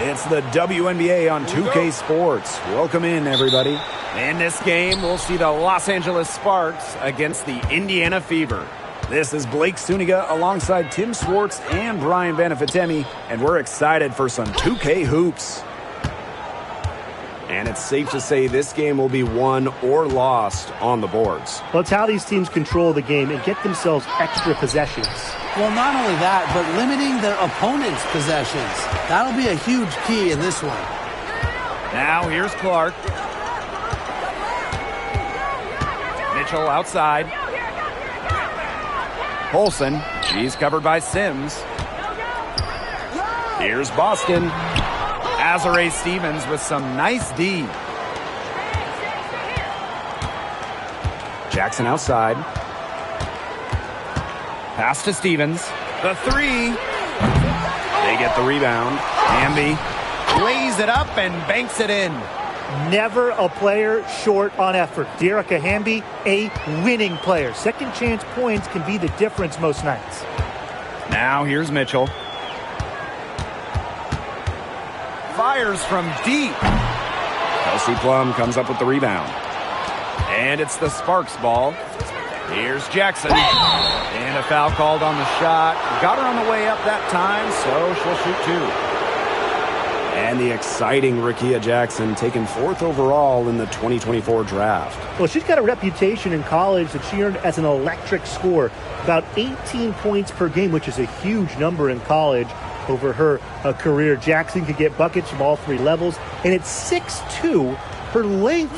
It's the WNBA on 2K Sports. Welcome in, everybody. In this game, we'll see the Los Angeles Sparks against the Indiana Fever. This is Blake Suniga alongside Tim Swartz and Brian Banafitemi, and we're excited for some 2K hoops. And it's safe to say this game will be won or lost on the boards. Well, it's how these teams control the game and get themselves extra possessions. Well, not only that, but limiting their opponent's possessions. That'll be a huge key in this one. Now here's Clark. Mitchell outside. Olsen, she's covered by Sims. Here's Boston. Azare Stevens with some nice D. Jackson outside. Pass to Stevens. The three. They get the rebound. Hamby lays it up and banks it in. Never a player short on effort. Dearica Hamby, a winning player. Second chance points can be the difference most nights. Now here's Mitchell. Fires from deep. Kelsey Plum comes up with the rebound. And it's the Sparks ball. Here's Jackson. And a foul called on the shot. Got her on the way up that time, so she'll shoot two. And the exciting Rickea Jackson taken 4th overall in the 2024 draft. Well, she's got a reputation in college that she earned as an electric scorer. About 18 points per game, which is a huge number in college over her career. Jackson could get buckets from all three levels. And at 6'2", her length,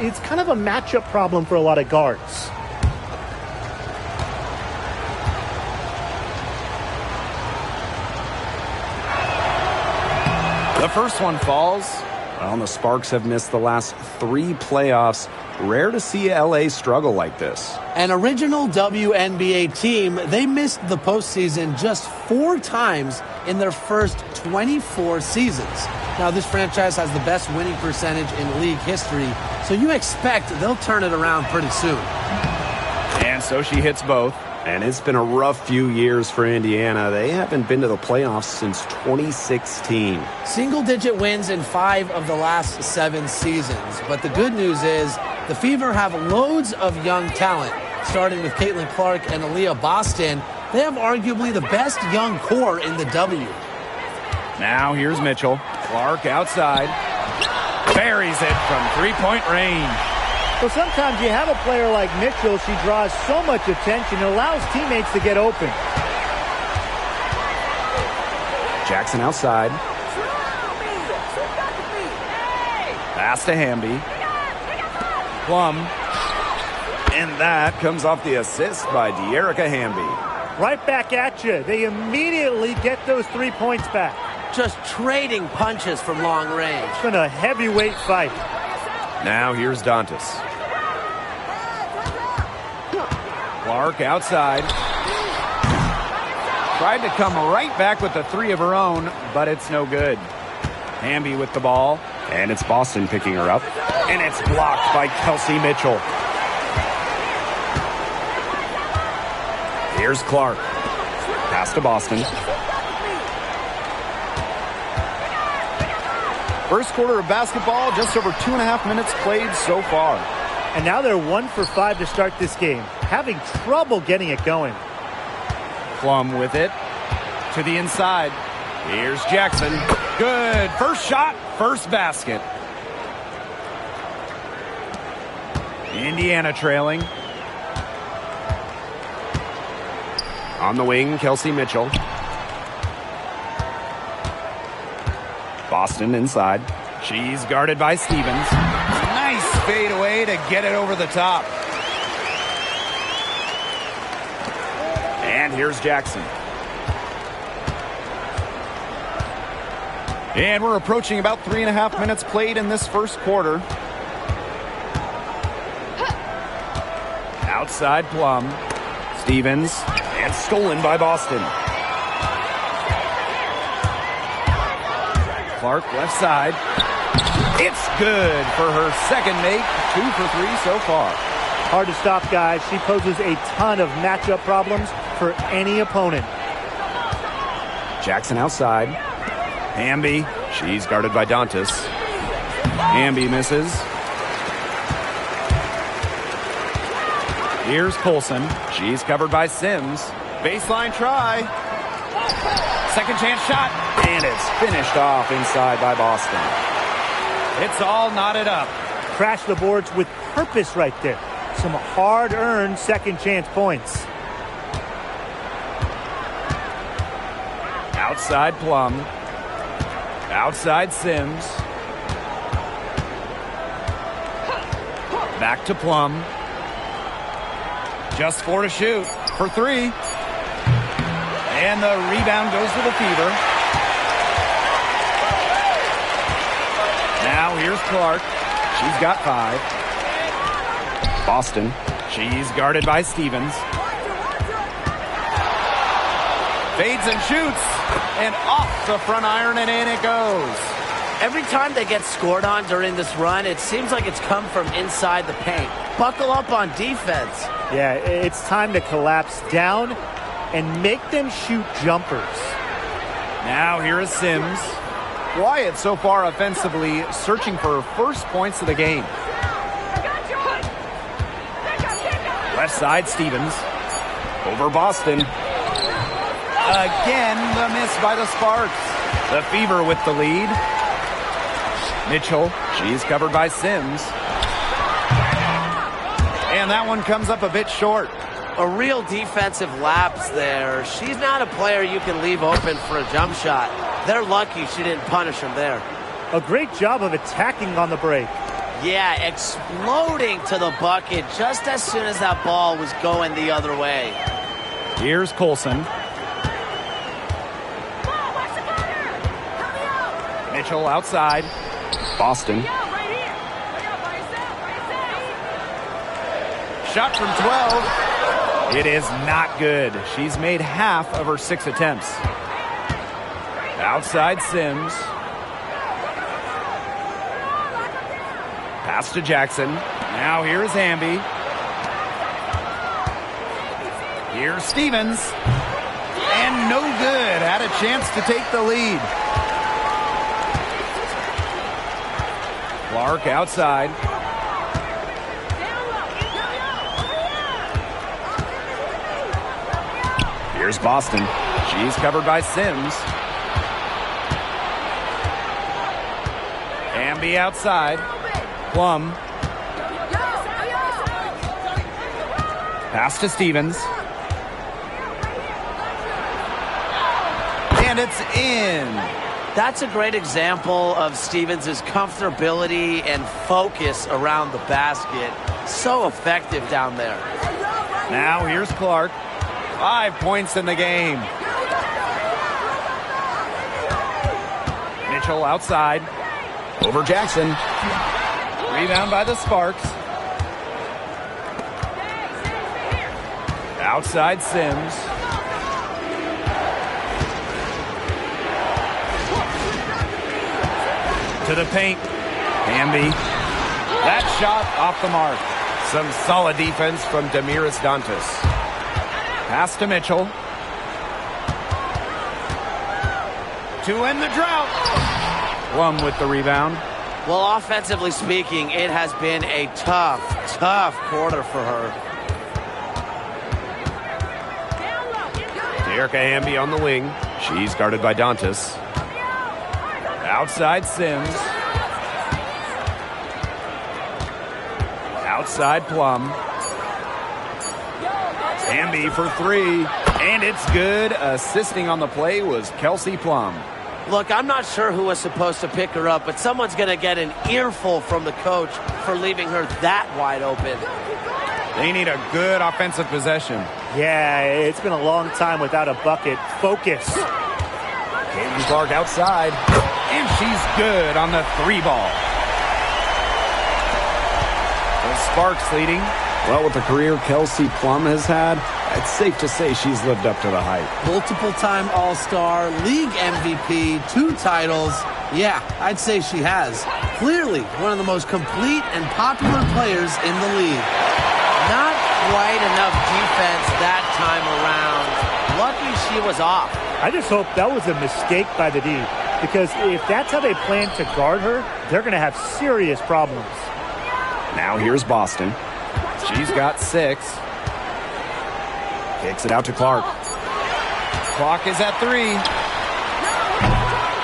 it's kind of a matchup problem for a lot of guards. The first one falls. Well, the Sparks have missed the last 3 playoffs. Rare to see LA struggle like this. An original WNBA team, they missed the postseason just 4 times in their first 24 seasons. Now, this franchise has the best winning percentage in league history, so you expect they'll turn it around pretty soon. And so she hits both. And it's been a rough few years for Indiana. They haven't been to the playoffs since 2016. Single-digit wins in 5 of the last 7 seasons. But the good news is the Fever have loads of young talent. Starting with Catlin Clark and Aaliyah Boston, they have arguably the best young core in the W. Now here's Mitchell. Clark outside. Buries it from three-point range. Well, sometimes you have a player like Mitchell. She draws so much attention. It allows teammates to get open. Jackson outside. Pass to Hamby. Plum. And that comes off the assist by Dearica Hamby. Right back at you. They immediately get those 3 points back. Just trading punches from long range. It's been a heavyweight fight. Now here's Dantas. Clark outside. Tried to come right back with the 3 of her own, but it's no good. Hamby with the ball, and it's Boston picking her up. And it's blocked by Kelsey Mitchell. Here's Clark. Pass to Boston. First quarter of basketball, just over 2.5 minutes played so far. And now they're 1 for 5 to start this game. Having trouble getting it going. Plum with it. To the inside. Here's Jackson. Good. First shot, first basket. Indiana trailing. On the wing, Kelsey Mitchell. Boston inside. She's guarded by Stevens. Nice fade away to get it over the top. And here's Jackson. And we're approaching about 3.5 minutes played in this first quarter. Outside Plum. Stevens. And stolen by Boston. Clark left side. It's good for her second make. 2 for 3 so far. Hard to stop, guys. She poses a ton of matchup problems for any opponent. Jackson outside. Hamby. She's guarded by Dantas. Hamby misses. Here's Colson. She's covered by Sims. Baseline try. Second chance shot. And it's finished off inside by Boston. It's all knotted up. Crashed the boards with purpose right there. Some hard-earned second chance points. Outside Plum. Outside Sims. Back to Plum. Just 4 to shoot for 3. And the rebound goes to the Fever. Now here's Clark. She's got 5. Boston. She's guarded by Stevens. Fades and shoots. And off the front iron and in it goes. Every time they get scored on during this run, it seems like it's come from inside the paint. Buckle up on defense. Yeah, it's time to collapse down and make them shoot jumpers. Now here is Sims. Wyatt so far offensively searching for first points of the game. Left side Stevens. Over Boston. Again the miss by the Sparks. The Fever with the lead. Mitchell, she's covered by Sims. And that one comes up a bit short. A real defensive lapse there. She's not a player you can leave open for a jump shot. They're lucky she didn't punish him there. A great job of attacking on the break. Yeah, exploding to the bucket just as soon as that ball was going the other way. Here's Colson. Mitchell outside. Boston. Shot from 12. It is not good. She's made half of her 6 attempts. Outside Sims. Pass to Jackson. Now here's Hamby. Here's Stevens. And no good. Had a chance to take the lead. Clark outside. Here's Boston. She's covered by Sims. Hamby outside. Plum. Pass to Stevens. And it's in. That's a great example of Stevens' comfortability and focus around the basket. So effective down there. Now here's Clark. 5 points in the game. Mitchell outside. Over Jackson. Rebound by the Sparks. Outside Sims. To the paint. Hamby. That shot off the mark. Some solid defense from Damiris Dantas. Pass to Mitchell. To end the drought. Plum with the rebound. Well, offensively speaking, it has been a tough quarter for her. Erica Hamby on the wing. She's guarded by Dantas. Outside Sims. Outside Plum. Hamby for 3. And it's good. Assisting on the play was Kelsey Plum. Look, I'm not sure who was supposed to pick her up, but someone's going to get an earful from the coach for leaving her that wide open. They need a good offensive possession. Yeah, it's been a long time without a bucket. Focus. Caitlin Clark outside. And she's good on the 3 ball. The Sparks leading. Well, with the career Kelsey Plum has had, it's safe to say she's lived up to the hype. Multiple-time All-Star, league MVP, 2 titles. Yeah, I'd say she has. Clearly one of the most complete and popular players in the league. Not quite enough defense that time around. Lucky she was off. I just hope that was a mistake by the D. because if that's how they plan to guard her, they're going to have serious problems. Now here's Boston. She's got 6. Kicks it out to Clark. Clock is at 3.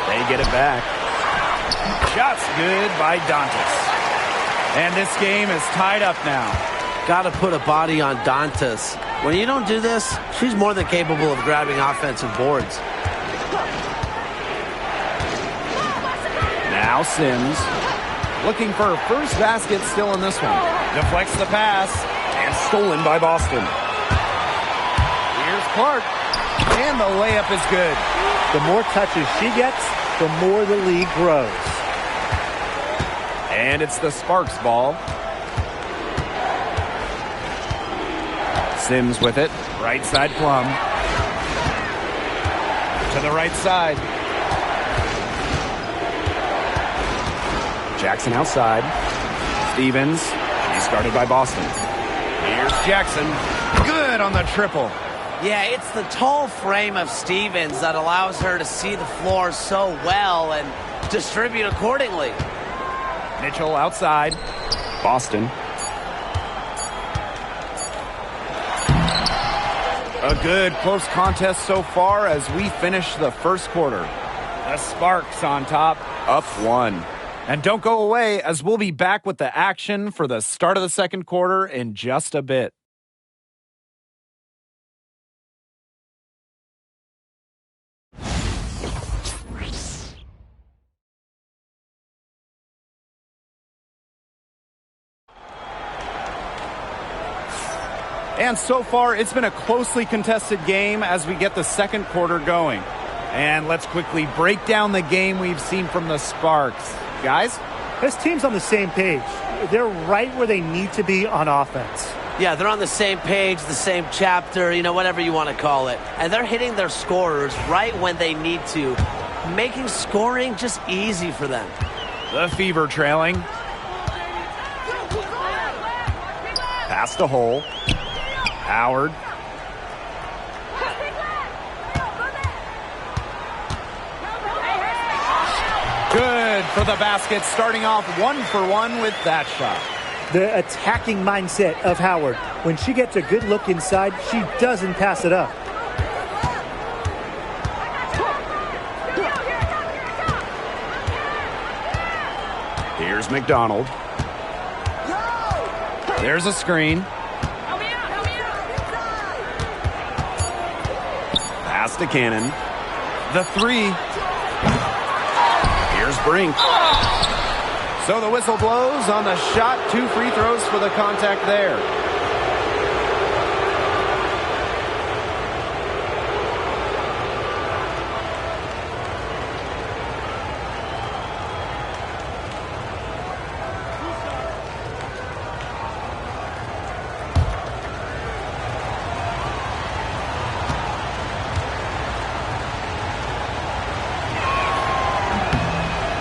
They get it back. Shot's good by Dantas. And this game is tied up now. Got to put a body on Dantas. When you don't do this, she's more than capable of grabbing offensive boards. Now Sims. Looking for her first basket still in this one. Deflects the pass. And stolen by Boston. Here's Clark. And the layup is good. The more touches she gets, the more the league grows. And it's the Sparks ball. Sims with it. Right side Plum. To the right side. Jackson outside. Stevens. He's guarded by Boston. Here's Jackson. Good on the triple. Yeah, it's the tall frame of Stevens that allows her to see the floor so well and distribute accordingly. Mitchell outside. Boston. A good close contest so far as we finish the first quarter. The Sparks on top, up 1. And don't go away as we'll be back with the action for the start of the second quarter in just a bit. And so far, it's been a closely contested game as we get the second quarter going. And let's quickly break down the game we've seen from the Sparks. Guys? This team's on the same page. They're right where they need to be on offense. Yeah, they're on the same page, the same chapter, whatever you want to call it. And they're hitting their scorers right when they need to, making scoring just easy for them. The Fever trailing. Pass to Hole. Howard. Good for the basket, starting off 1 for 1 with that shot. The attacking mindset of Howard. When she gets a good look inside, she doesn't pass it up. Here's McDonald. There's a screen. Pass to Cannon. The 3. Here's Brink. So the whistle blows on the shot. 2 free throws for the contact there.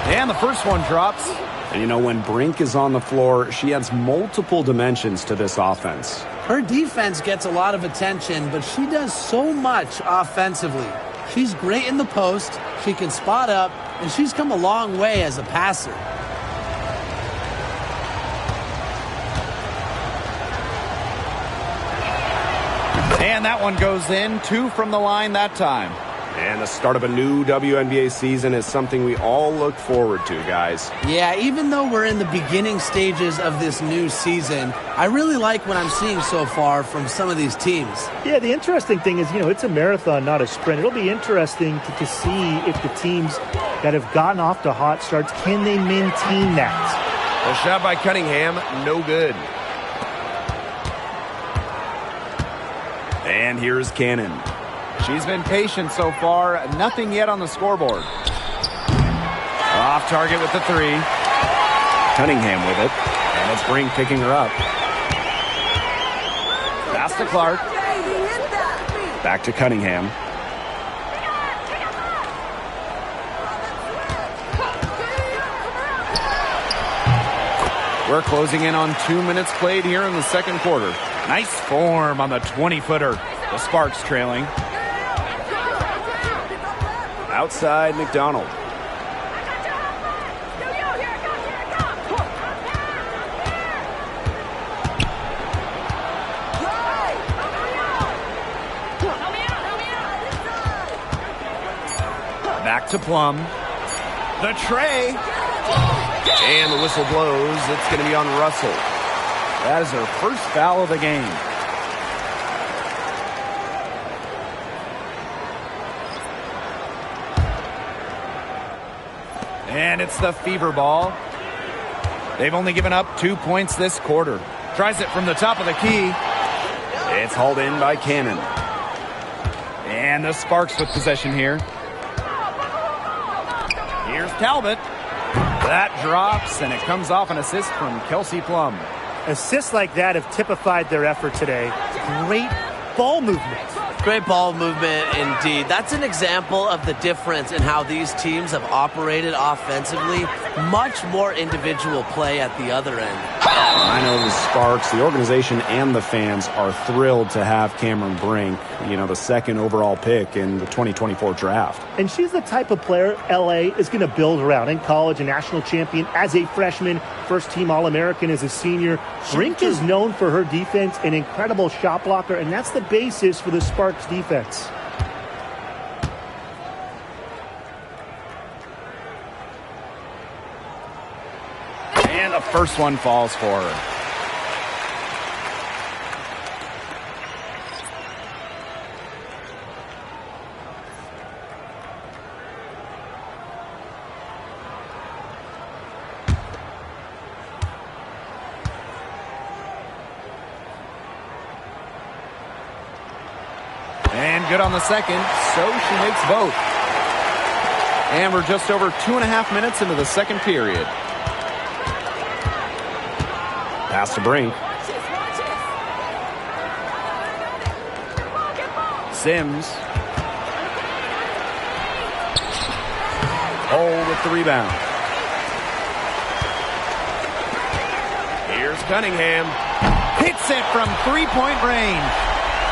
And the first one drops. And when Brink is on the floor, she adds multiple dimensions to this offense. Her defense gets a lot of attention, but she does so much offensively. She's great in the post, she can spot up, and she's come a long way as a passer. And that one goes in. 2 from the line that time. And the start of a new WNBA season is something we all look forward to, guys. Yeah, even though we're in the beginning stages of this new season, I really like what I'm seeing so far from some of these teams. Yeah, the interesting thing is, it's a marathon, not a sprint. It'll be interesting to see if the teams that have gotten off to hot starts, can they maintain that? A shot by Cunningham, no good. And here's Cannon. She's been patient so far. Nothing yet on the scoreboard. Off target with the 3. Cunningham with it. And it's Brink picking her up. Pass to Clark. Back to Cunningham. We're closing in on 2 minutes played here in the second quarter. Nice form on the 20-footer. The Sparks trailing. Outside McDonald. Back to Plum. The tray. And the whistle blows. It's going to be on Russell. That is her first foul of the game. And it's the Fever ball. They've only given up 2 points this quarter. Tries it from the top of the key. It's hauled in by Cannon. And the Sparks with possession here. Here's Talbot. That drops, and it comes off an assist from Kelsey Plum. Assists like that have typified their effort today. Great ball movement. Great ball movement indeed. That's an example of the difference in how these teams have operated offensively. Much more individual play at the other end. I know the Sparks, the organization, and the fans are thrilled to have Cameron Brink, the second overall pick in the 2024 draft. And she's the type of player LA is going to build around. In college, a national champion as a freshman, first-team All-American as a senior. Brink is known for her defense, an incredible shot blocker, and that's the basis for the Sparks defense. And the first one falls for her. And good on the second, so she makes both. And we're just over 2.5 minutes into the second period. Pass to Brink. Sims. Hole with the rebound. Here's Cunningham. Hits it from three-point range.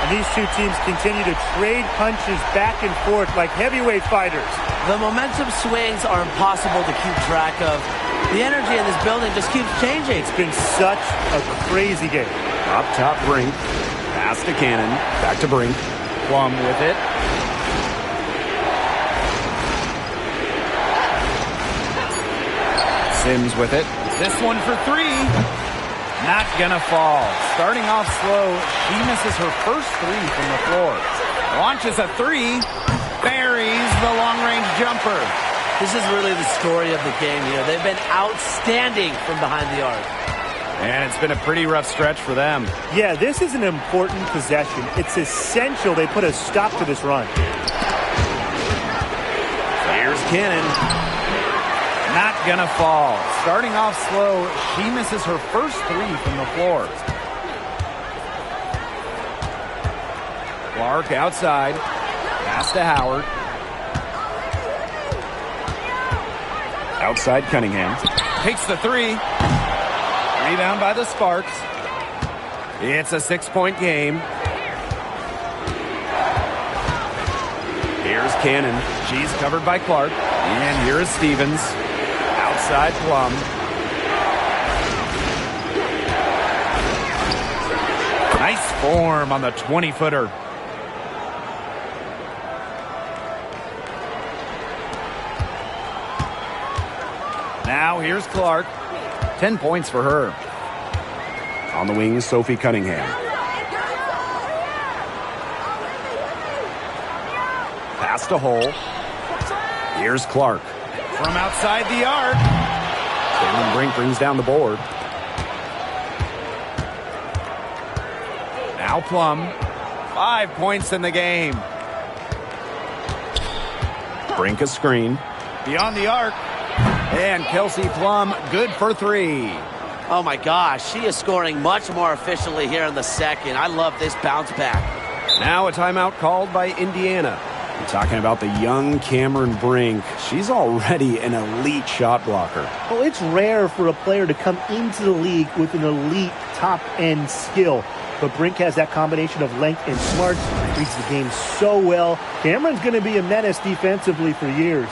And these two teams continue to trade punches back and forth like heavyweight fighters. The momentum swings are impossible to keep track of. The energy in this building just keeps changing. It's been such a crazy game. Up top, Brink. Pass to Cannon. Back to Brink. Plum with it. Sims with it. This one for three. Not gonna fall. Starting off slow, she misses her first three from the floor. Launches a three. Buries the long-range jumper. This is really the story of the game here. They've been outstanding from behind the arc. And it's been a pretty rough stretch for them. Yeah, this is an important possession. It's essential they put a stop to this run. Here's Cannon. Not gonna fall. Starting off slow, she misses her first three from the floor. Clark outside. Pass to Howard. Outside Cunningham. Takes the three. Rebound by the Sparks. It's a 6-point game. Here's Cannon. She's covered by Clark. And here is Stevens. Outside Plum. Nice form on the 20-footer. Now here's Clark. 10 points for her. On the wing is Sophie Cunningham. Pass to Hole. Here's Clark. From outside the arc. Cameron Brink brings down the board. Now Plum. 5 points in the game. Brink a screen. Beyond the arc. And Kelsey Plum, good for three. Oh my gosh, she is scoring much more efficiently here in the second. I love this bounce back. Now a timeout called by Indiana. We're talking about the young Cameron Brink. She's already an elite shot blocker. Well, it's rare for a player to come into the league with an elite top-end skill. But Brink has that combination of length and smarts. Reads the game so well. Cameron's going to be a menace defensively for years.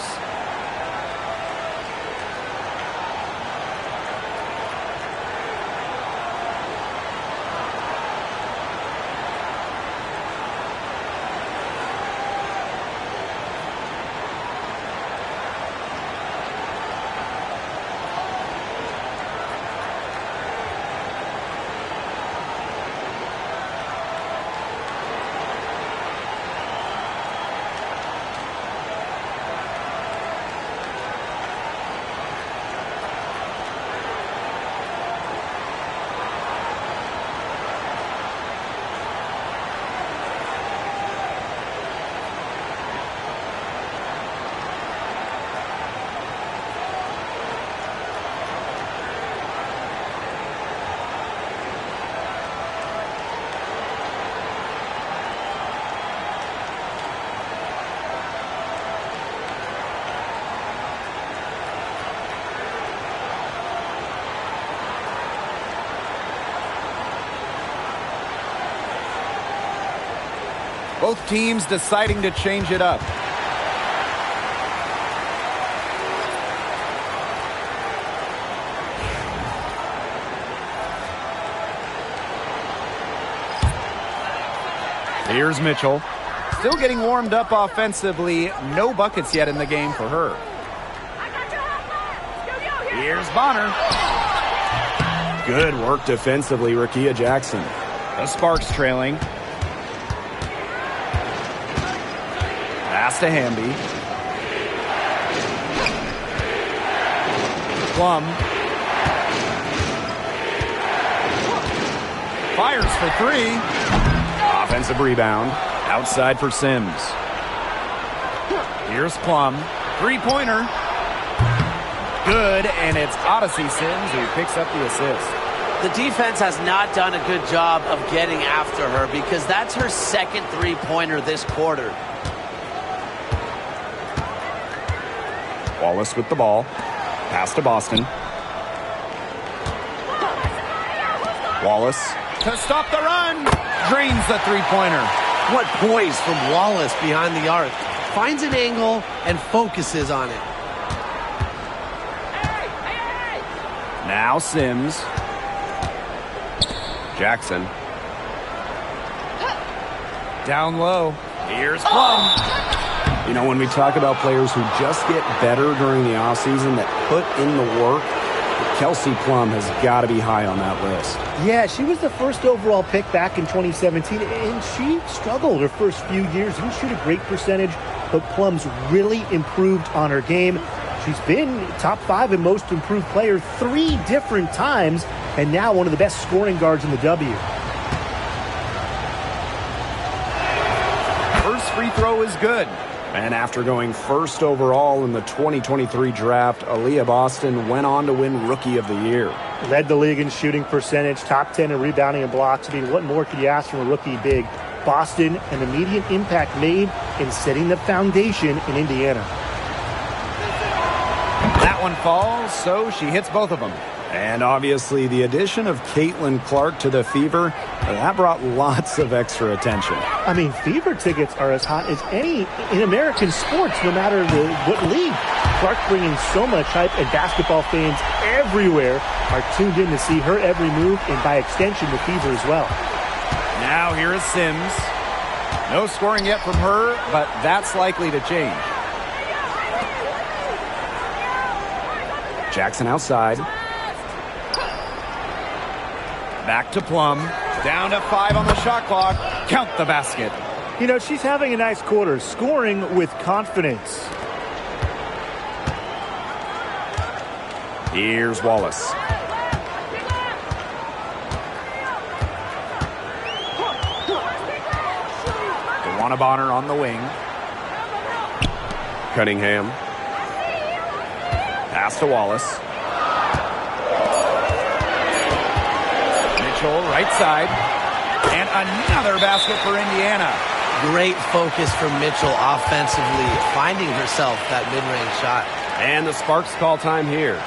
Both teams deciding to change it up. Here's Mitchell. Still getting warmed up offensively. No buckets yet in the game for her. Here's Bonner. Good work defensively, Rakia Jackson. The Sparks trailing. Pass to Hamby. Plum. Fires for three. Offensive rebound. Outside for Sims. Here's Plum. Three-pointer. Good, and it's Odyssey Sims who picks up the assist. The defense has not done a good job of getting after her because that's her second three-pointer this quarter. Wallace with the ball. Pass to Boston. Wallace to stop the run. Drains the three-pointer. What poise from Wallace behind the arc. Finds an angle and focuses on it. Now Sims. Jackson. Down low. Here's Plum. You know, when we talk about players who just get better during the offseason, that put in the work, Kelsey Plum has got to be high on that list. Yeah, she was the first overall pick back in 2017, and she struggled her first few years. Didn't shoot a great percentage, but Plum's really improved on her game. She's been top 5 in most improved player 3 different times, and now one of the best scoring guards in the W. First free throw is good. And after going first overall in the 2023 draft, Aaliyah Boston went on to win Rookie of the Year. Led the league in shooting percentage, top 10 in rebounding and blocks. I mean, what more could you ask from a rookie big? Boston, an immediate impact made in setting the foundation in Indiana. That one falls, so she hits both of them. And obviously the addition of Catlin Clark to the Fever, that brought lots of extra attention. I mean, Fever tickets are as hot as any in American sports, no matter what league. Clark bringing so much hype, and basketball fans everywhere are tuned in to see her every move, and by extension the Fever as well. Now here is Sims. No scoring yet from her, but that's likely to change. Jackson outside. Back to Plum. Down to 5 on the shot clock. Count the basket. You know, she's having a nice quarter, scoring with confidence. Here's Wallace. DeWanna Bonner on the wing. Cunningham. Pass to Wallace. Mitchell, right side. And another basket for Indiana. Great focus from Mitchell offensively, finding herself that mid-range shot. And the Sparks call time here.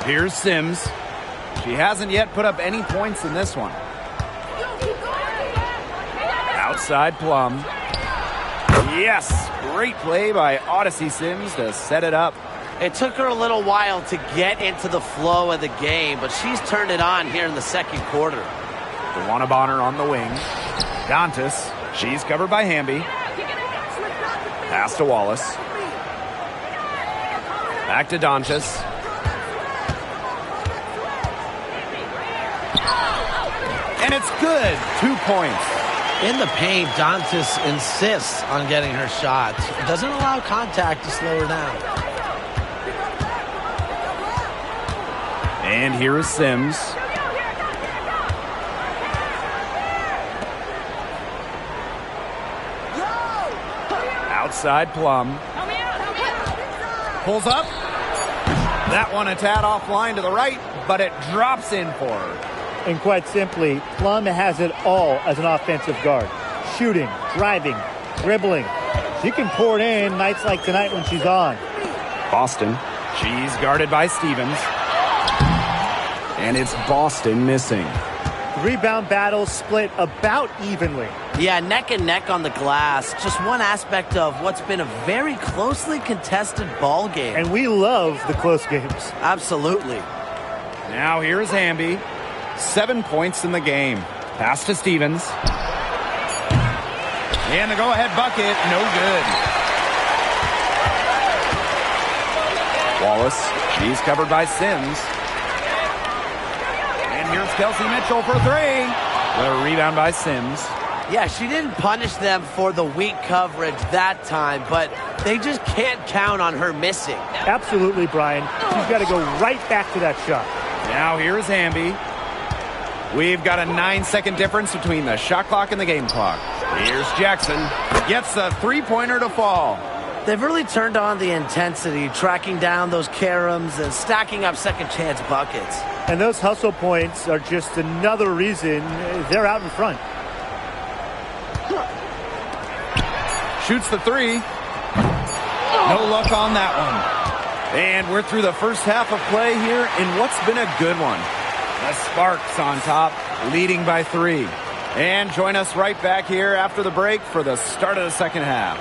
Here's Sims. She hasn't yet put up any points in this one. Outside Plum. Yes, great play by Odyssey Sims to set it up. It took her a little while to get into the flow of the game, but she's turned it on here in the second quarter. DeWanna Bonner on the wing. Dantas, she's covered by Hamby. Pass to Wallace. Back to Dantas. And it's good. 2 points. In the paint, Dantas insists on getting her shots. Doesn't allow contact to slow her down. And here is Sims. Outside Plum. Pulls up. That one a tad offline to the right, but it drops in for her. And quite simply, Plum has it all as an offensive guard. Shooting, driving, dribbling. She can pour it in nights like tonight when she's on. Boston. She's guarded by Stevens. And it's Boston missing. The rebound battle split about evenly. Yeah, neck and neck on the glass. Just one aspect of what's been a very closely contested ball game. And we love the close games. Absolutely. Now here's Hamby. 7 points in the game. Pass to Stevens. And the go-ahead bucket, no good. Wallace, she's covered by Sims. And here's Kelsey Mitchell for 3. The rebound by Sims. Yeah, she didn't punish them for the weak coverage that time, but they just can't count on her missing. Absolutely, Brian. She's got to go right back to that shot. Now here's Hamby. We've got a 9-second difference between the shot clock and the game clock. Here's Jackson. Gets a three-pointer to fall. They've really turned on the intensity, tracking down those caroms and stacking up second-chance buckets. And those hustle points are just another reason they're out in front. Shoots the 3. No luck on that one. And we're through the first half of play here in what's been a good one. The Sparks on top, leading by 3. And join us right back here after the break for the start of the second half.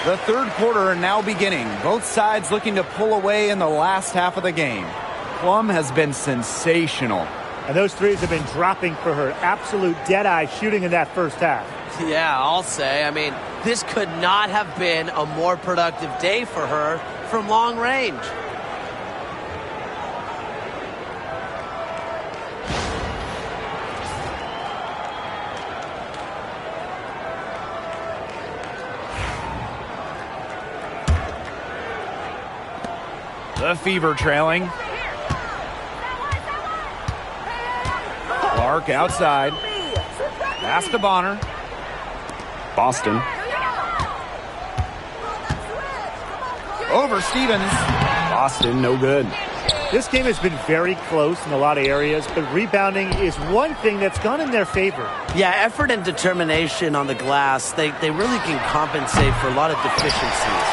The third quarter now beginning. Both sides looking to pull away in the last half of the game. Plum has been sensational. And those threes have been dropping for her. Absolute dead-eye shooting in that first half. Yeah, I'll say. I mean, this could not have been a more productive day for her from long range. The Fever trailing. Clark outside. Pass to Bonner. Boston. Over Stevens. Boston, no good. This game has been very close in a lot of areas, but rebounding is one thing that's gone in their favor. Yeah, effort and determination on the glass, they really can compensate for a lot of deficiencies.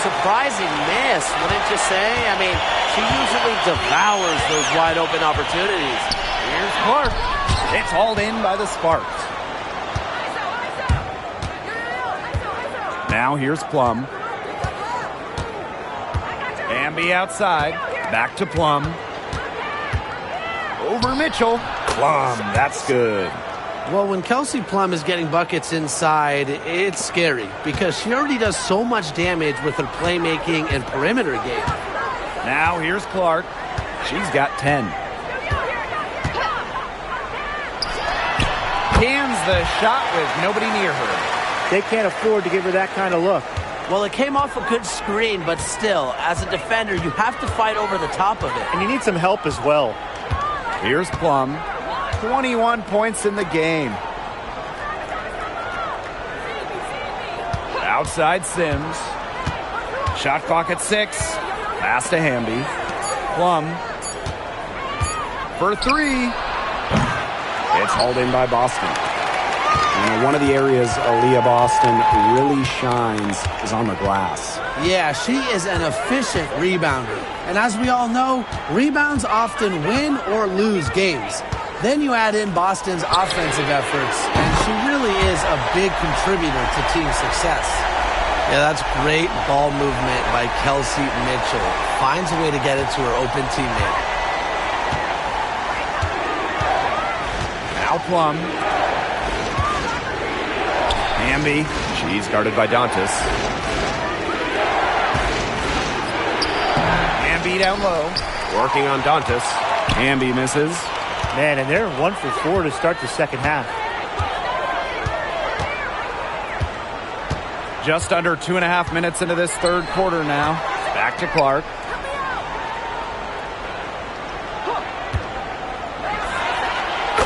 Surprising miss, wouldn't you say? I mean, she usually devours those wide open opportunities. Here's Clark. It's hauled in by the Sparks. Now here's Plum. Hamby outside. Back to Plum. Over Mitchell. Plum, that's good. Well, when Kelsey Plum is getting buckets inside, it's scary because she already does so much damage with her playmaking and perimeter game. Now here's Clark. She's got 10. Cans the shot with nobody near her. They can't afford to give her that kind of look. Well, it came off a good screen, but still, as a defender, you have to fight over the top of it. And you need some help as well. Here's Plum. 21 points in the game. Outside Sims. Shot clock at 6. Pass to Hamby. Plum. For 3. It's hauled in by Boston. And one of the areas Aaliyah Boston really shines is on the glass. Yeah, she is an efficient rebounder. And as we all know, rebounds often win or lose games. Then you add in Boston's offensive efforts, and she really is a big contributor to team success. Yeah, that's great ball movement by Kelsey Mitchell. Finds a way to get it to her open teammate. Now Plum. Hamby. She's guarded by Dantas. Hamby down low. Working on Dantas. Hamby misses. Man, and they're 1 for 4 to start the second half. Just under 2.5 minutes into this third quarter now. Back to Clark.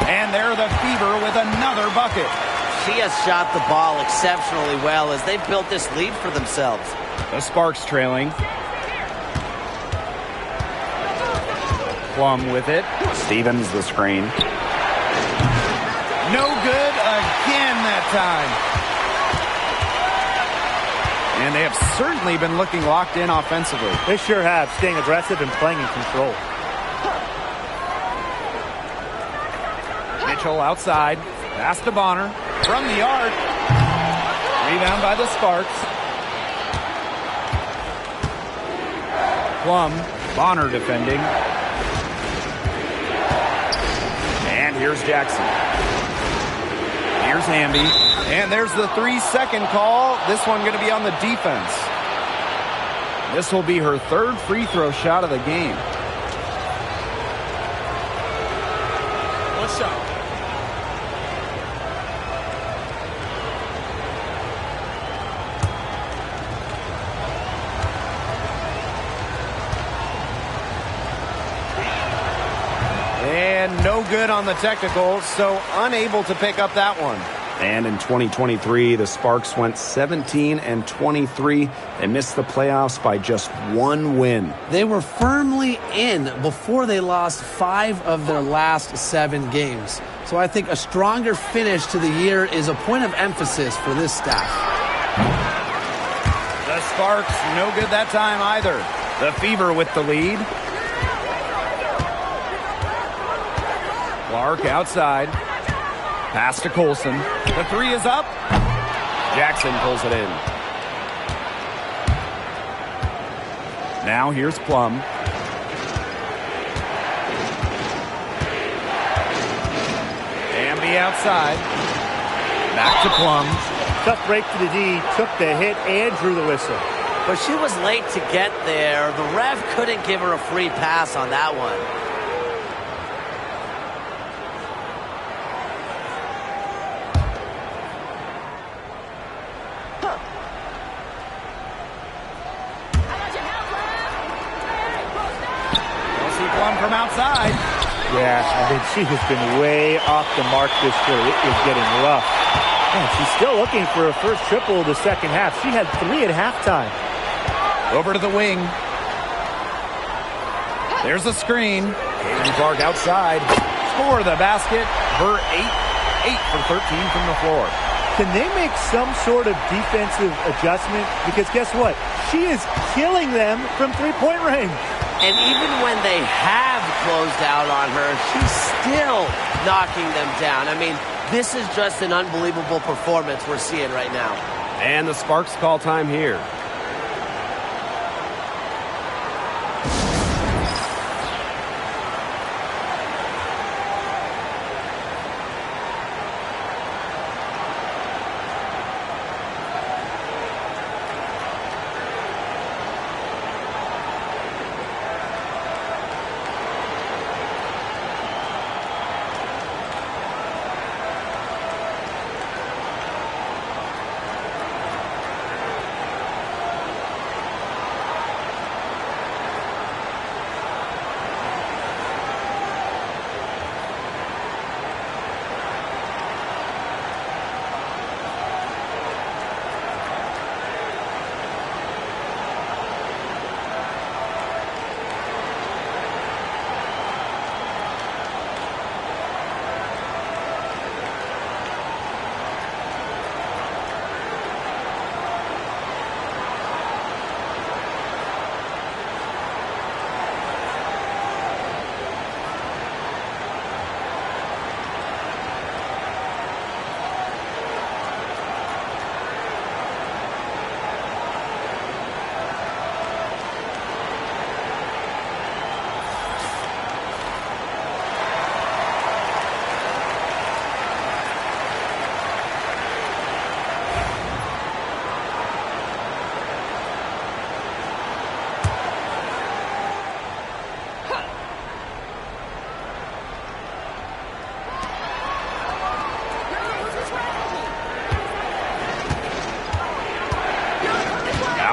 And they're the Fever with another bucket. She has shot the ball exceptionally well as they've built this lead for themselves. The Sparks trailing. Plum with it. Stevens the screen. No good again that time. And they have certainly been looking locked in offensively. They sure have, staying aggressive and playing in control. Mitchell outside. Pass to Bonner. From the arc. Rebound by the Sparks. Plum. Bonner defending. And here's Jackson. Here's Hamby. And there's the 3-second call. This one going to be on the defense. This will be her third free throw shot of the game. What's up? And no good on the technical, so unable to pick up that one. And in 2023, the Sparks went 17-23. They missed the playoffs by just 1 win. They were firmly in before they lost 5 of their last 7 games. So I think a stronger finish to the year is a point of emphasis for this staff. The Sparks, no good that time either. The Fever with the lead. Clark outside. Pass to Colson. The 3 is up. Jackson pulls it in. Now here's Plum. Hamby outside. Back to Plum. Tough break to the D. Took the hit and drew the whistle. But she was late to get there. The ref couldn't give her a free pass on that one. From outside. Yeah, I mean, she has been way off the mark this year. It is getting rough. Man, she's still looking for her first triple of the second half. She had 3 at halftime. Over to the wing. There's a screen. Caitlin Clark outside. Score the basket. Her 8 for 13 from the floor. Can they make some sort of defensive adjustment? Because guess what? She is killing them from three-point range. And even when they have closed out on her, she's still knocking them down. I mean, this is just an unbelievable performance we're seeing right now. And the Sparks call time here.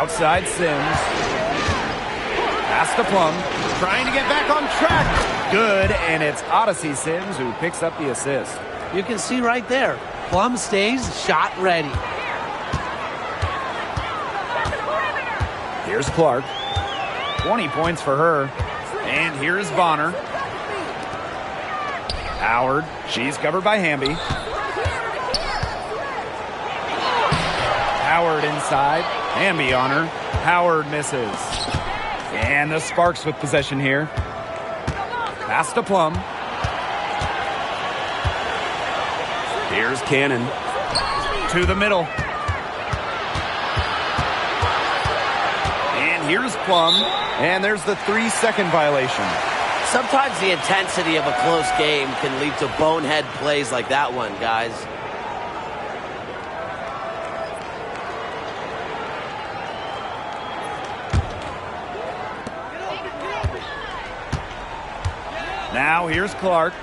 Outside Sims. Pass to Plum. Trying to get back on track. Good, and it's Odyssey Sims who picks up the assist. You can see right there, Plum stays shot ready. Here's Clark. 20 points for her. And here's Bonner. Howard. She's covered by Hamby. Howard inside. Hamby on her. Howard misses. And the Sparks with possession here. Pass to Plum. Here's Cannon. To the middle. And here's Plum. And there's the 3-second violation. Sometimes the intensity of a close game can lead to bonehead plays like that one, guys. Now here's Clark.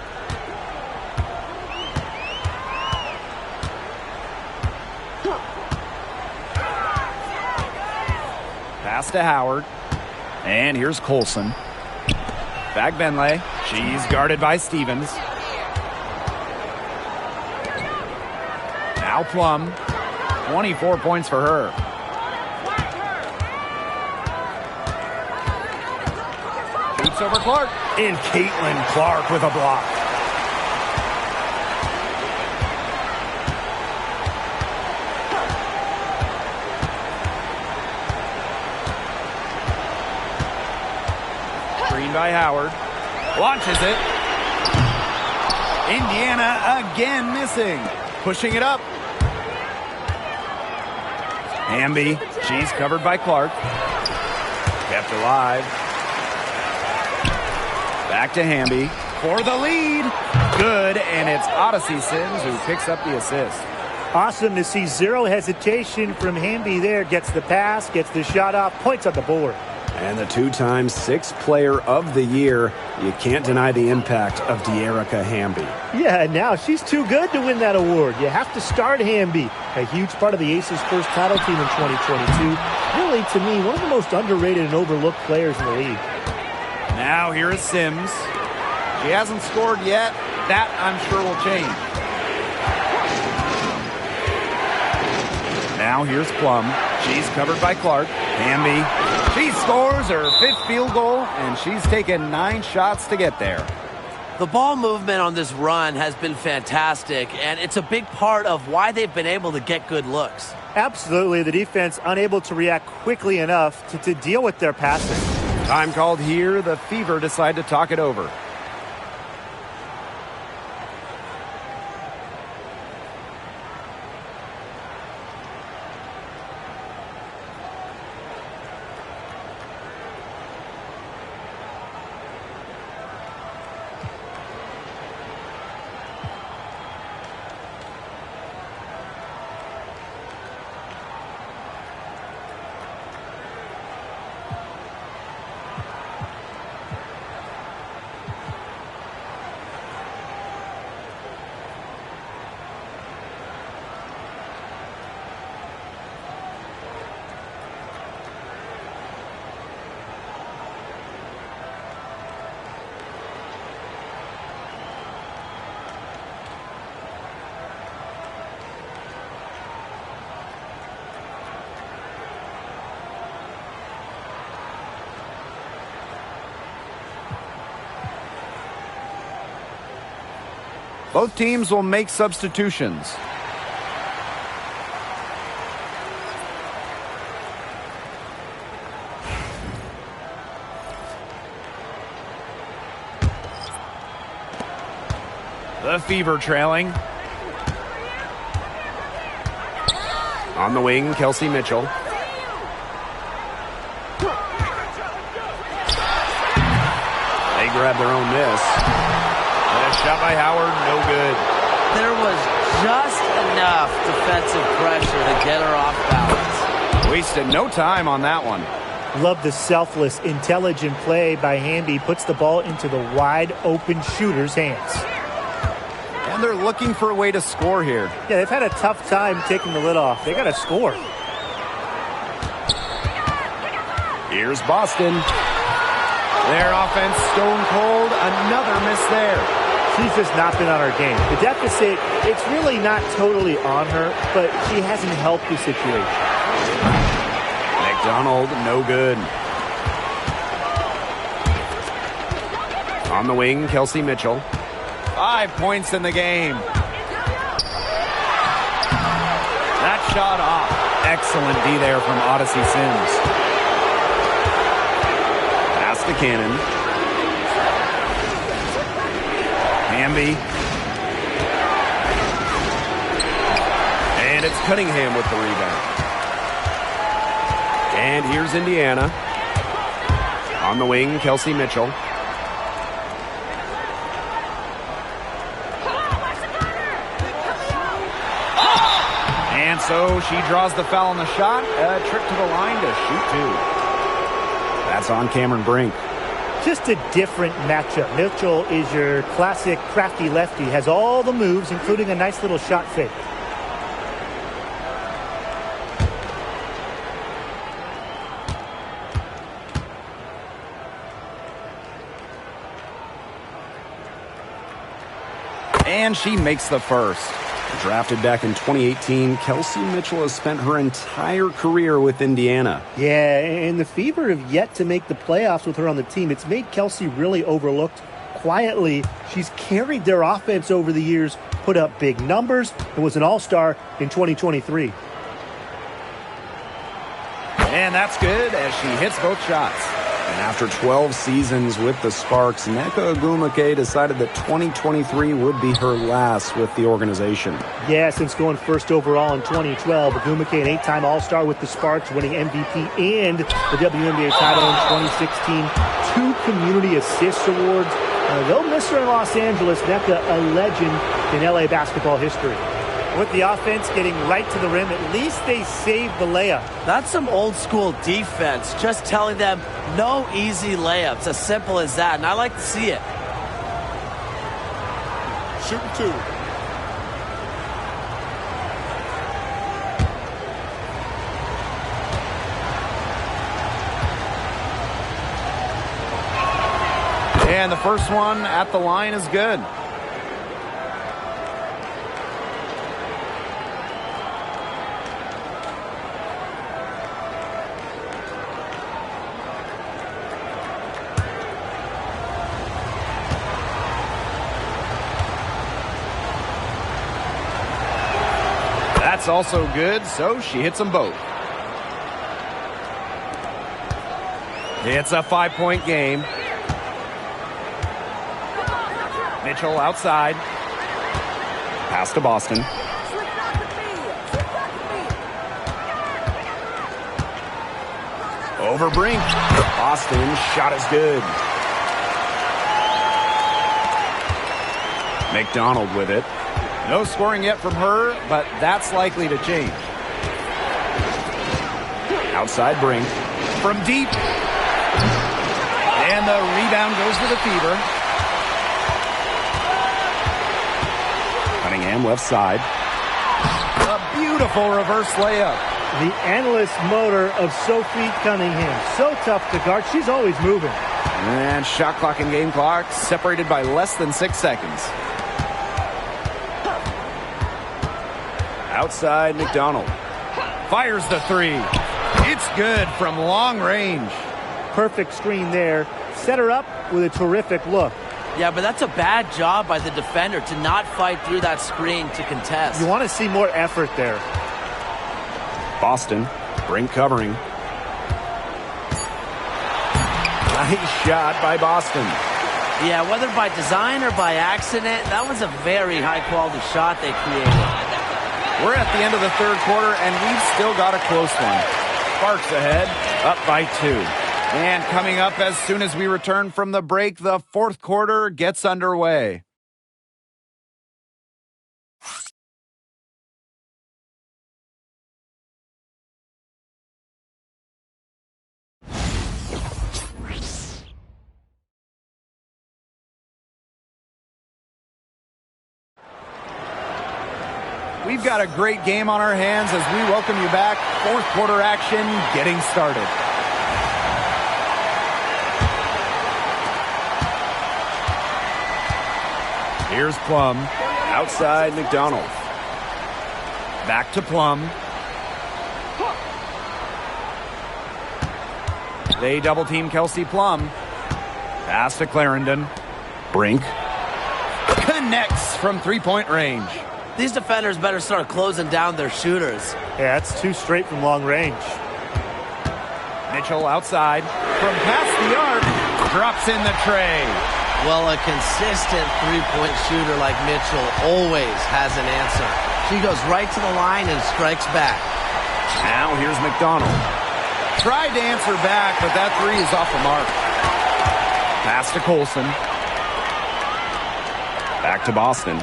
Pass to Howard. And here's Colson. Back Benley. She's guarded by Stevens. Now Plum. 24 points for her. Shoots over Clark. And Catlin Clark with a block. Screen by Howard. Launches it. Indiana again missing. Pushing it up. Hamby. She's covered by Clark. Kept alive. Back to Hamby for the lead. Good, and it's Odyssey Sims who picks up the assist. Awesome to see zero hesitation from Hamby there. Gets the pass, gets the shot off, points on the board. And the two-time sixth player of the year. You can't deny the impact of De'Erica Hamby. Yeah, now she's too good to win that award. You have to start Hamby. A huge part of the Aces' first title team in 2022. Really, to me, one of the most underrated and overlooked players in the league. Now here is Sims. She hasn't scored yet. That, I'm sure, will change. Now here's Plum. She's covered by Clark. Hamby. She scores her 5th field goal, and she's taken 9 shots to get there. The ball movement on this run has been fantastic, and it's a big part of why they've been able to get good looks. Absolutely. The defense unable to react quickly enough to deal with their passing. Time called here. The Fever decide to talk it over. Both teams will make substitutions. The Fever trailing. On the wing, Kelsey Mitchell. They grab their own miss. And a shot by Howard, no good. There was just enough defensive pressure to get her off balance. Wasted no time on that one. Love the selfless, intelligent play by Hamby. Puts the ball into the wide-open shooter's hands. And they're looking for a way to score here. Yeah, they've had a tough time taking the lid off. They got to score. Here's Boston. Their offense stone cold. Another miss there. She's just not been on her game. The deficit, it's really not totally on her, but she hasn't helped the situation. McDonald, no good. On the wing, Kelsey Mitchell. 5 points in the game. That shot off. Excellent D there from Odyssey Sims. Pass to Cannon. Hamby. And it's Cunningham with the rebound. And here's Indiana. On the wing, Kelsey Mitchell. And so she draws the foul on the shot. A trip to the line to shoot two. That's on Cameron Brink. Just a different matchup. Mitchell is your classic crafty lefty. Has all the moves, including a nice little shot fake. And she makes the first. Drafted back in 2018, Kelsey Mitchell has spent her entire career with Indiana. Yeah, and the Fever have yet to make the playoffs with her on the team. It's made Kelsey really overlooked. Quietly, she's carried their offense over the years, put up big numbers, and was an all-star in 2023. And that's good as she hits both shots. And after 12 seasons with the Sparks, Nneka Ogwumike decided that 2023 would be her last with the organization. Yeah, since going first overall in 2012, Ogwumike, an 8-time All-Star with the Sparks, winning MVP and the WNBA title in 2016. 2 Community Assist Awards. They'll miss her in Los Angeles. Nneka, a legend in LA basketball history. With the offense getting right to the rim, at least they saved the layup. That's some old school defense, just telling them no easy layups, as simple as that, and I like to see it. Shooting two. And the first one at the line is good. That's also good, so she hits them both. It's a 5-point game. Mitchell outside. Pass to Boston. Over Brink. Boston shot is good. McDonald with it. No scoring yet from her, but that's likely to change. Outside Brink. From deep. And the rebound goes to the Fever. Cunningham left side. A beautiful reverse layup. The endless motor of Sophie Cunningham. So tough to guard. She's always moving. And shot clock and game clock separated by less than 6 seconds. Outside McDonald. Fires the three. It's good from long range. Perfect screen there. Set her up with a terrific look. Yeah, but that's a bad job by the defender to not fight through that screen to contest. You want to see more effort there. Boston. Brink covering. Nice shot by Boston. Yeah, whether by design or by accident, that was a very high-quality shot they created. We're at the end of the third quarter, and we've still got a close one. Sparks ahead, up by 2. And coming up as soon as we return from the break, the fourth quarter gets underway. We've got a great game on our hands as we welcome you back. Fourth quarter action getting started. Here's Plum. Outside McDonald. Back to Plum. They double team Kelsey Plum. Pass to Clarendon. Brink. Connects from three-point range. These defenders better start closing down their shooters. Yeah, that's 2 straight from long range. Mitchell outside. From past the arc. Drops in the tray. Well, a consistent three-point shooter like Mitchell always has an answer. She goes right to the line and strikes back. Now here's McDonald. Tried to answer back, but that three is off the mark. Pass to Colson. Back to Boston.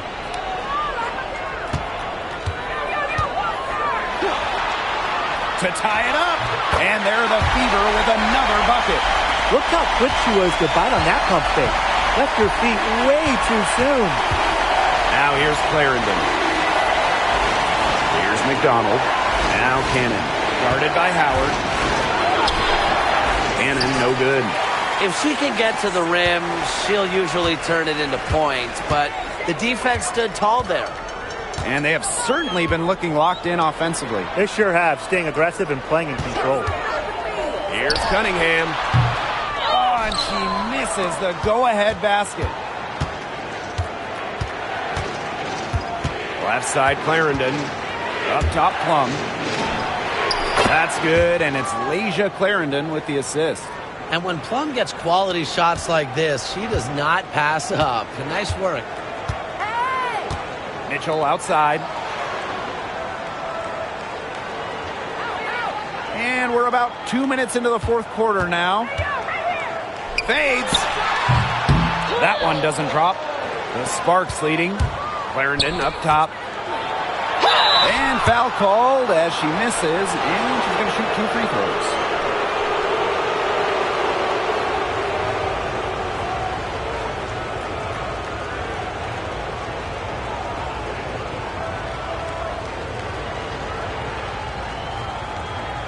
To tie it up. And they're the Fever with another bucket. Look how quick she was to bite on that pump fake. Left her feet way too soon. Now here's Clarendon. Here's McDonald. Now Cannon. Guarded by Howard. Cannon, no good. If she can get to the rim, she'll usually turn it into points, but the defense stood tall there. And they have certainly been looking locked in offensively. They sure have, staying aggressive and playing in control. Here's Cunningham. Oh, and she misses the go-ahead basket. Left side, Clarendon. Up top, Plum. That's good, and it's Lasia Clarendon with the assist. And when Plum gets quality shots like this, she does not pass up. Nice work. Mitchell outside. And we're about 2 minutes into the fourth quarter now. Fades. That one doesn't drop. The Sparks leading. Clarendon up top. And foul called as she misses, and she's going to shoot 2 free throws.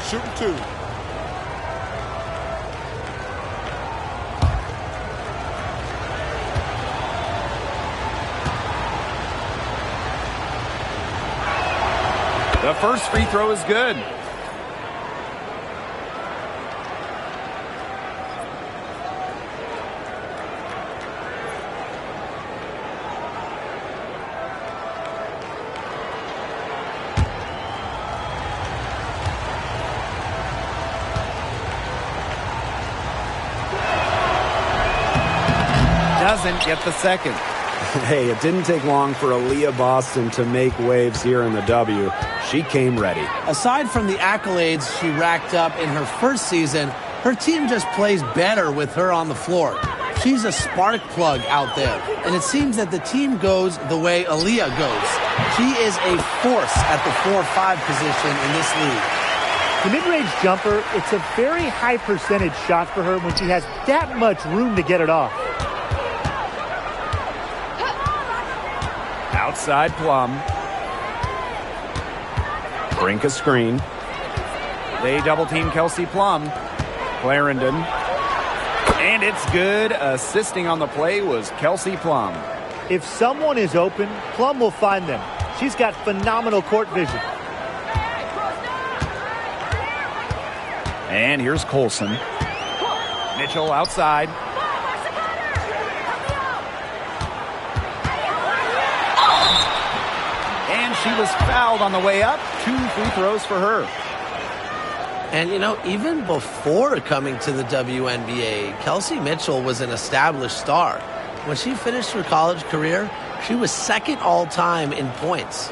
Shooting 2. The first free throw is good. Doesn't get the second. Hey, it didn't take long for Aaliyah Boston to make waves here in the W. She came ready. Aside from the accolades she racked up in her first season, her team just plays better with her on the floor. She's a spark plug out there, and it seems that the team goes the way Aaliyah goes. She is a force at the 4-5 position in this league. The mid-range jumper, it's a very high percentage shot for her when she has that much room to get it off. Outside Plum. Brink a screen. They double team Kelsey Plum. Clarendon. And it's good. Assisting on the play was Kelsey Plum. If someone is open, Plum will find them. She's got phenomenal court vision. And here's Colson. Mitchell outside. And she was fouled on the way up. 2 free throws for her. And, you know, even before coming to the WNBA, Kelsey Mitchell was an established star. When she finished her college career, she was second all-time in points.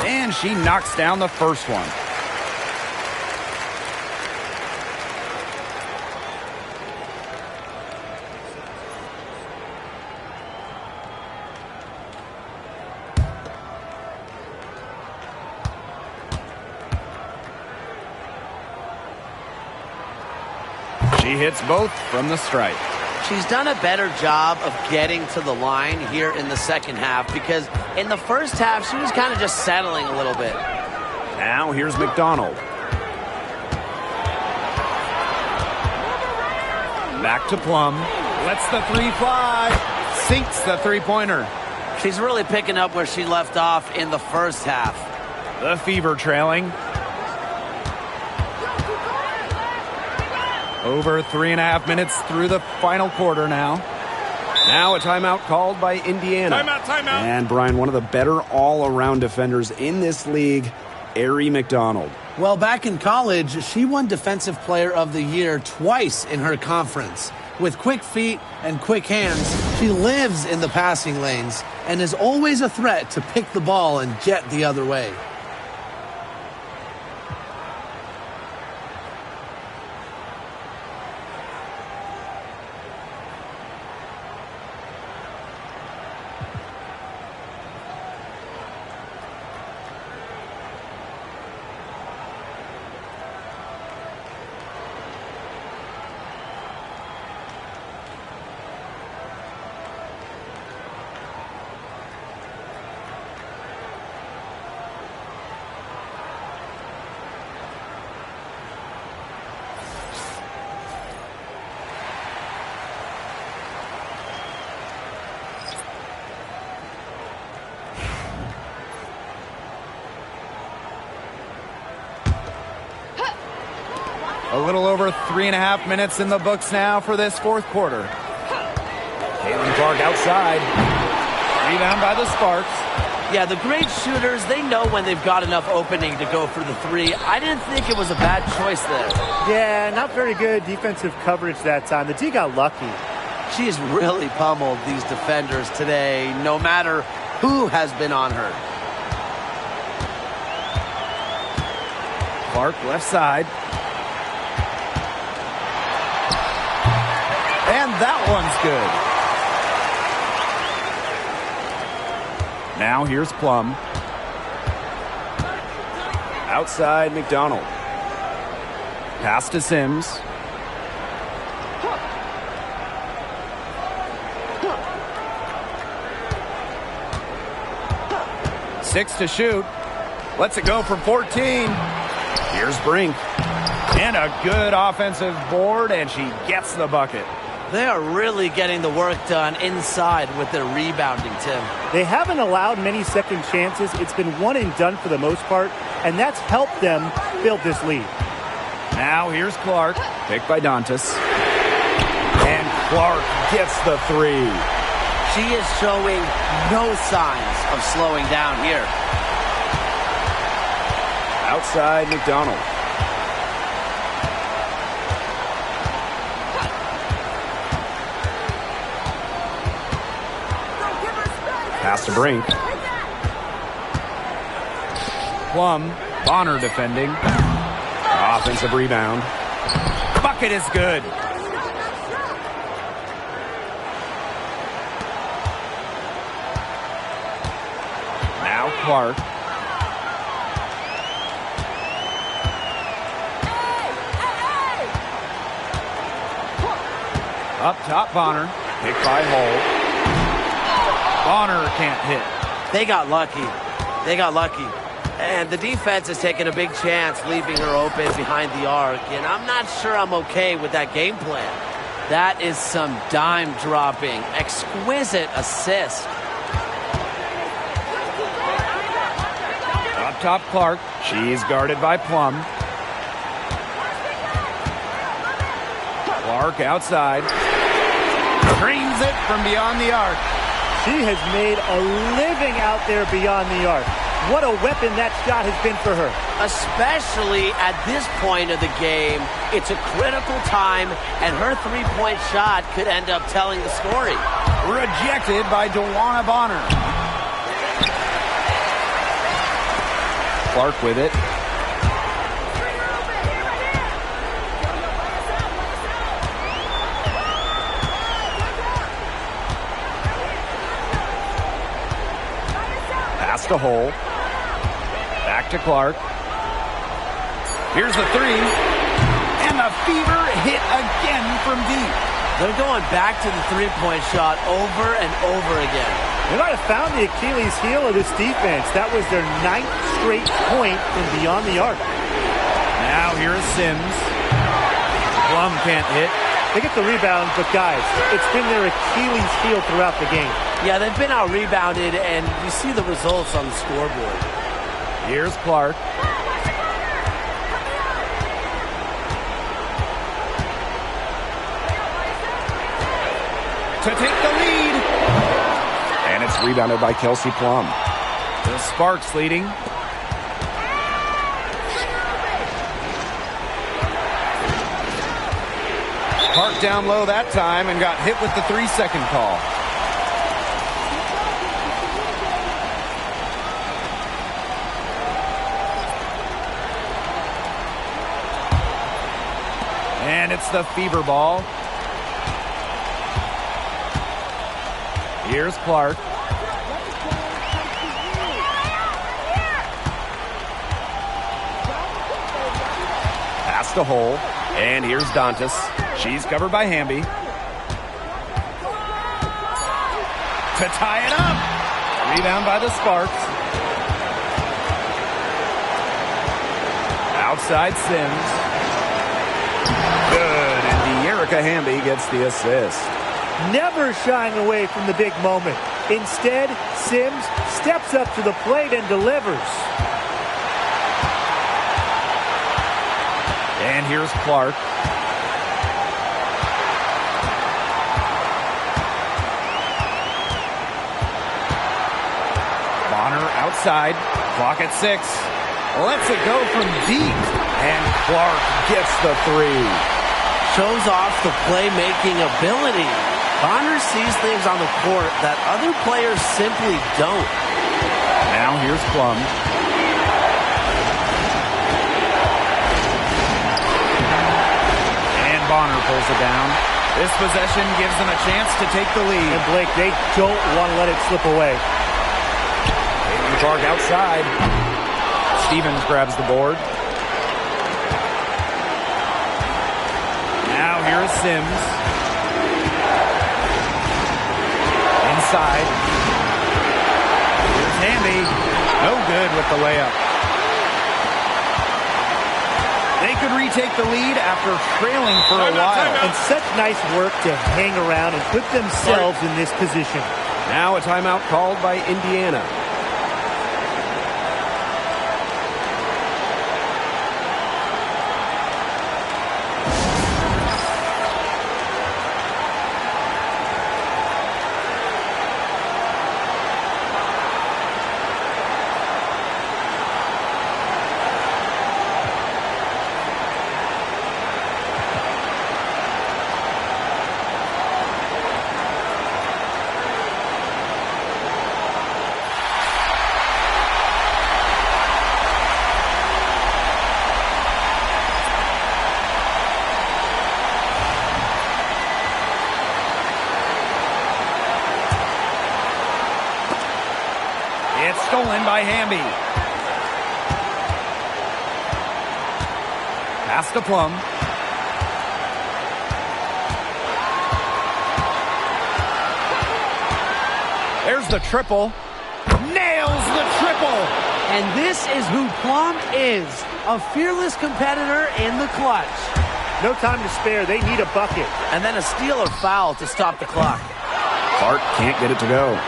And she knocks down the first one. She hits both from the stripe. She's done a better job of getting to the line here in the second half because in the first half, she was kind of just settling a little bit. Now here's McDonald. Back to Plum. Lets the three fly. Sinks the three-pointer. She's really picking up where she left off in the first half. The Fever trailing. Over 3.5 minutes through the final quarter now. Now a timeout called by Indiana. Timeout. And Brian, one of the better all-around defenders in this league, Arie McDonald. Well, back in college, she won Defensive Player of the Year twice in her conference. With quick feet and quick hands, she lives in the passing lanes and is always a threat to pick the ball and jet the other way. A little over 3.5 minutes in the books now for this fourth quarter. Caitlin Clark outside. Rebound by the Sparks. Yeah, the great shooters, they know when they've got enough opening to go for the three. I didn't think it was a bad choice there. Yeah, not very good defensive coverage that time. The D got lucky. She's really pummeled these defenders today, no matter who has been on her. Clark left side. And that one's good. Now here's Plum. Outside McDonald. Pass to Sims. Six to shoot. Lets it go from 14. Here's Brink. And a good offensive board, and she gets the bucket. They are really getting the work done inside with their rebounding, Tim. They haven't allowed many second chances. It's been one and done for the most part, and that's helped them build this lead. Now here's Clark, picked by Dantas. And Clark gets the three. She is showing no signs of slowing down here. Outside McDonald. Pass to Brink. Plum, Bonner defending. Offensive rebound. Bucket is good. Now Clark. Up top, Bonner. Picked by Hull. Bonner can't hit. They got lucky. They got lucky. And the defense is taking a big chance, leaving her open behind the arc. And I'm not sure I'm okay with that game plan. That is some dime dropping. Exquisite assist. Up top, Clark. She's guarded by Plum. Clark outside. Drains it from beyond the arc. She has made a living out there beyond the arc. What a weapon that shot has been for her. Especially at this point of the game, it's a critical time, and her three-point shot could end up telling the story. Rejected by Dewana Bonner. Clark with it. Pass to Hull. Back to Clark. Here's the three. And the Fever hit again from deep. They're going back to the three-point shot over and over again. They might have found the Achilles heel of this defense. That was their 9th straight point from beyond the arc. Now here's Sims. Plum can't hit. They get the rebound, but guys, it's been their Achilles heel throughout the game. Yeah, they've been out-rebounded, and you see the results on the scoreboard. Here's Clark. To take the lead. And it's rebounded by Kelsey Plum. The Sparks leading. Park down low that time and got hit with the 3-second call. And it's the Fever ball. Here's Clark. Pass to Hole. And here's Dantas. She's covered by Hamby. To tie it up. Rebound by the Sparks. Outside Sims. Good. And De'Erica Hamby gets the assist. Never shying away from the big moment. Instead, Sims steps up to the plate and delivers. And here's Clark. Bonner outside. Clock at 6. Lets it go from deep. And Clark gets the 3. Shows off the playmaking ability. Bonner sees things on the court that other players simply don't. Now here's Plum. And Bonner pulls it down. This possession gives them a chance to take the lead. And Blake, they don't want to let it slip away. Clark outside. Stevens grabs the board. Now here is Sims. Inside. Here's Hamby. No good with the layup. They could retake the lead after trailing for a while. And such nice work to hang around and put themselves in this position. Now a timeout called by Indiana. It's stolen by Hamby. Pass to Plum. There's the triple. Nails the triple. And this is who Plum is, a fearless competitor in the clutch. No time to spare. They need a bucket. And then a steal or foul to stop the clock. Clark can't get it to go.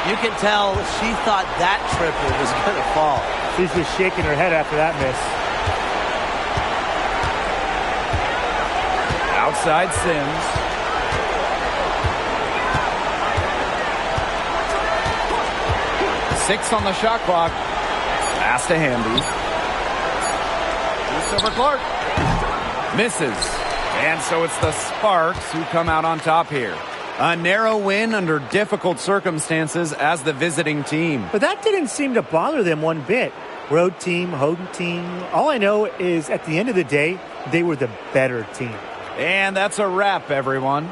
You can tell she thought that triple was going to fall. She's just shaking her head after that miss. Outside Sims. Six on the shot clock. Pass to Hamby. Loose over Clark. Misses. And so it's the Sparks who come out on top here. A narrow win under difficult circumstances as the visiting team. But that didn't seem to bother them one bit. Road team, home team. All I know is at the end of the day, they were the better team. And that's a wrap, everyone.